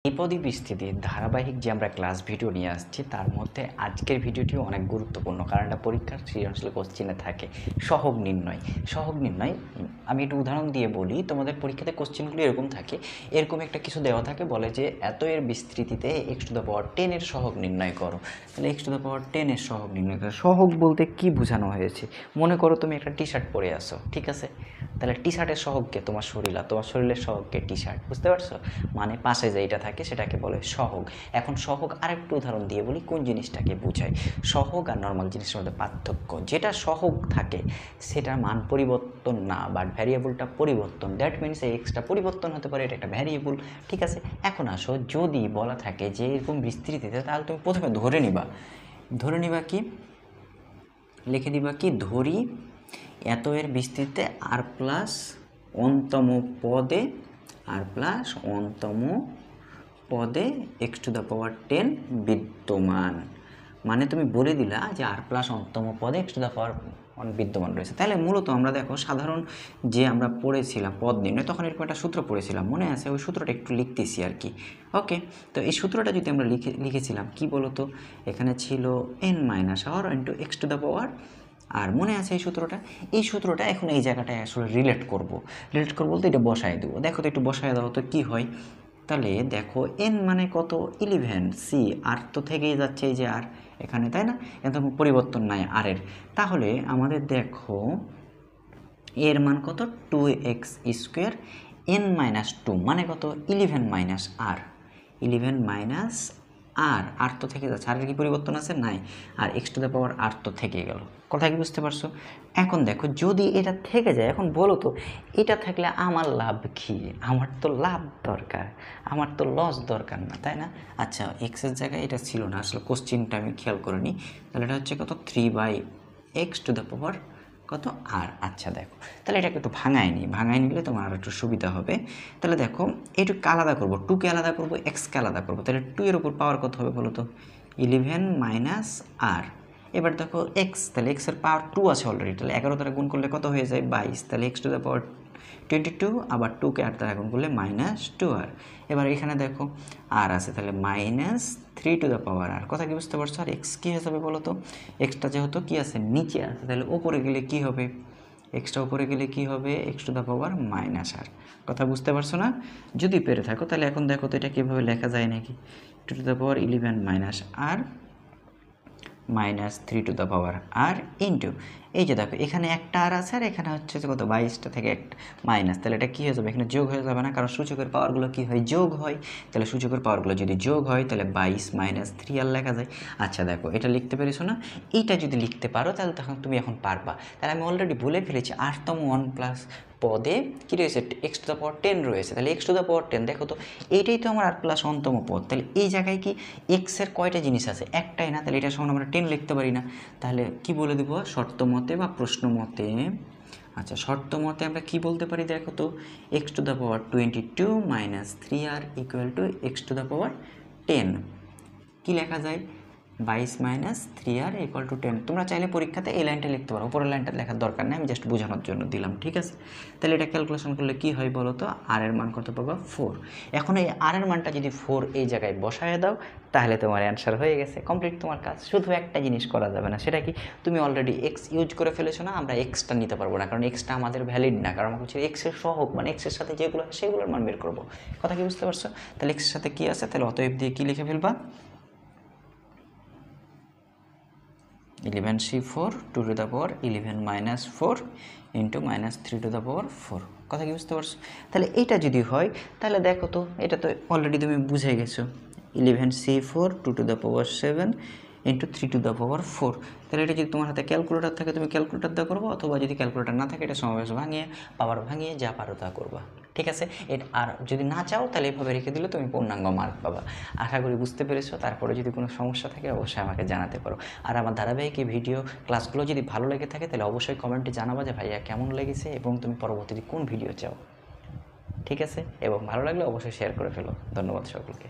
দ্বিপদী বিস্তৃতির ধারাবাহিক যে আমরা ক্লাস ভিডিও নিয়ে আসছি তার মধ্যে আজকের ভিডিওটিও অনেক গুরুত্বপূর্ণ, কারণ এটা পরীক্ষার সৃজনশীল কোশ্চেনে থাকে। সহগ নির্ণয় আমি একটু উদাহরণ দিয়ে বলি। তোমাদের পরীক্ষাতে কোশ্চেনগুলো এরকম থাকে, এরকম একটা কিছু দেওয়া থাকে, বলে যে এত এর বিস্তৃতিতে x⁻10 এর সহগ নির্ণয় করো। তাহলে x⁻10 এর সহগ নির্ণয় করো। সহগ বলতে কি বোঝানো হয়েছে? মনে করো তুমি একটা টি শার্ট পরে আসো, ঠিক আছে? তাহলে টি শার্টের সহগকে তোমার শরীরের সহগকে টি শার্ট, বুঝতে পারছো? মানে পাশে যেটা থাকে সেটাকে বলে সহগ। এখন সহগ আরেকটু উদাহরণ দিয়ে বলি কোন জিনিসটাকে বোঝায়। সহগ আর নর্মাল জিনিসের মধ্যে পার্থক্য, যেটা সহগ থাকে সেটার মান পরিবর্তন না, বাট ভ্যারিয়েবলটা পরিবর্তন। দ্যাট মিনস এই এক্সটা পরিবর্তন হতে পারে, এটা একটা ভ্যারিয়েবল, ঠিক আছে? এখন আসো, যদি বলা থাকে যে এরকম বিস্তৃতিতে, তাহলে তুমি প্রথমে ধরে নিবা কি লিখে দিবা কি, ধরি এত এর বিস্তৃতিতে আর প্লাস অন্তম পদে x⁻10 বিদ্যমান। মানে তুমি বলে দিলা যে আর প্লাস অন্তম পদে x⁻1 বিদ্যমান রয়েছে। তাহলে মূলত আমরা দেখো, সাধারণ যে আমরা পড়েছিলাম পদ নির্ণয়, তখন এরকম একটা সূত্র পড়েছিলাম, মনে আছে? ওই সূত্রটা একটু লিখতেছি আর কি। ওকে, তো এই সূত্রটা যদি আমরা লিখেছিলাম কি বলতো, এখানে ছিল n-r ইন্টু x⁻, আর মনে আছে এই সূত্রটা এখন এই জায়গাটায় আসলে রিলেট করব বলতে এটা বসায় দেবো। দেখো তো একটু বসায় দাও তো কি হয়। তাহলে দেখো n মানে কত, 11, সি আর তো থেকেই যাচ্ছে এই যে আর এখানে, তাই না? এখন পরিবর্তন নাই আর এর। তাহলে আমাদের দেখো এর মান কত, 2x², n-2 মানে কত, 11 - r, 11 - আর তো থেকে যাচ্ছে, আর কি পরিবর্তন আছে? নাই। আর x⁻r তো থেকে গেল। কথা কি বুঝতে পারছো? এখন দেখো যদি এটা থেকে যায়, এখন বলো তো এটা থাকলে আমার লাভ কি? আমার তো লাভ দরকার, আমার তো লস দরকার না, তাই না? আচ্ছা, এক্সের জায়গায় এটা ছিল না, আসলে কোশ্চিনটা আমি খেয়াল করিনি। তাহলে এটা হচ্ছে কত, 3/x⁻, কত, আর। আচ্ছা দেখো, তাহলে এটাকে একটু ভাঙায় নিলে তোমার আর একটু সুবিধা হবে। তাহলে দেখো এটুকু আলাদা করবো, 2কে আলাদা করবো, x-কে আলাদা করবো। তাহলে 2 এর উপর পাওয়ার কত হবে বলো তো, 11 - r। এবার দেখো x, তাহলে x এর পাওয়ার 2 আছে অলরেডি, তাহলে 11 দ্বারা গুণ করলে কত হয়ে যায়, 22। তাহলে x⁻22, আবার 2কে আর দ্বারা গুণ করলে -2r। এবার এখানে দেখো আর আছে, তাহলে -3r। কথা কি বুঝতে পারছো? আর এক্স কী হিসাবে বলো তো, এক্সটা যেহেতু কি আছে, নিচে আছে, তাহলে উপরে গেলে কি হবে, এক্সটা উপরে গেলে কি হবে, x⁻−r। কথা বুঝতে পারছো না? যদি পেরে থাকো তাহলে এখন দেখো তো এটা কীভাবে লেখা যায় নাকি, 2⁻11 - r -3r ইন্টু, এই যে দেখো এখানে একটা আর আছে, আর এখানে হচ্ছে কত, 22টা থেকে একটা মাইনাস। তাহলে এটা কী হয়ে যাবে, এখানে যোগ হয়ে যাবে না? কারণ সূচকের পাওয়ারগুলো কী হয়, যোগ হয়। তাহলে সূচকের পাওয়ারগুলো যদি যোগ হয় তাহলে 22 - 3r লেখা যায়। আচ্ছা দেখো, এটা লিখতে পেরেছো না? এইটা যদি লিখতে পারো তাহলে তখন তুমি এখন পারবা। তাহলে আমি অলরেডি বলে ফেলেছি 8তম 1+ পদে কী রয়েছে, x⁻10 রয়েছে। তাহলে x⁻10 দেখো তো, এইটাই তো আমার 8+1তম পদ। তাহলে এই জায়গায় কি এক্সের কয়টা জিনিস আছে, একটাই না? তাহলে এটার সমান আমরা 10 লিখতে পারি না? তাহলে কি বলে দেবো শর্ত মতে বা প্রশ্ন মতে? আচ্ছা, শর্ত মতে আমরা কি বলতে পারি দেখো তো, x⁻22 - 3r = x⁻10। কি লেখা যায়, 22 - 3r = 10। তোমরা চাইলে পরীক্ষাতে এই লাইনটা লিখতে পারো, উপরের লাইনটা লেখার দরকার নেই, আমি জাস্ট বোঝানোর জন্য দিলাম, ঠিক আছে? তাহলে এটা ক্যালকুলেশন করলে কি হয় বলো তো, আর এর মান কত পাবা, 4। এখন এই আর এর মানটা যদি 4 এই জায়গায় বসায় দাও, তাহলে তোমার অ্যান্সার হয়ে গেছে, কমপ্লিট তোমার কাজ। শুধু একটা জিনিস করা যাবে না, সেটা কি, তুমি অলরেডি এক্স ইউজ করে ফেলেছো না, আমরা এক্সটা নিতে পারবো না, কারণ এক্সটা আমাদের ভ্যালিড না, কারণ আমরা হচ্ছে এক্সের সহগ, মানে এক্সের সাথে যেগুলো আছে সেগুলোর মান বের করবো। কথা কি বুঝতে পারছো? তাহলে এক্সের সাথে কি আছে, তাহলে অতএব দিয়ে কি লিখে ফেলবা, 11c4 2⁻11 - 4 ইন্টু -3⁻4। কথা কি বুঝতে পারছো? তাহলে এটা যদি হয়, তাহলে দেখো তো এটা তো অলরেডি তুমি বুঝে গেছো, 11c4 2⁻7 ইন্টু 3⁻4। তাহলে এটা যদি তোমার হাতে ক্যালকুলেটার থাকে তুমি ক্যালকুলেটার দা করবো, অথবা যদি ক্যালকুলেটার না থাকে এটা সমাবেশ ভাঙিয়ে পাওয়ার ভাঙিয়ে যা পারো তা করবা, ঠিক আছে? আর যদি না চাও তাহলে এভাবে রেখে দিলে তুমি পূর্ণাঙ্গ মার্ক পাবা। আশা করি বুঝতে পেরেছো। তারপরে যদি কোনো সমস্যা থাকে অবশ্যই আমাকে জানাতে পারো। আর আমার ধারাবাহিক এই ভিডিও ক্লাসগুলো যদি ভালো লেগে থাকে তাহলে অবশ্যই কমেন্টে জানাবা যে ভাইয়া কেমন লেগেছে এবং তুমি পরবর্তীতে কোন ভিডিও চাও, ঠিক আছে? এবং ভালো লাগলে অবশ্যই শেয়ার করে ফেলো। ধন্যবাদ সকলকে।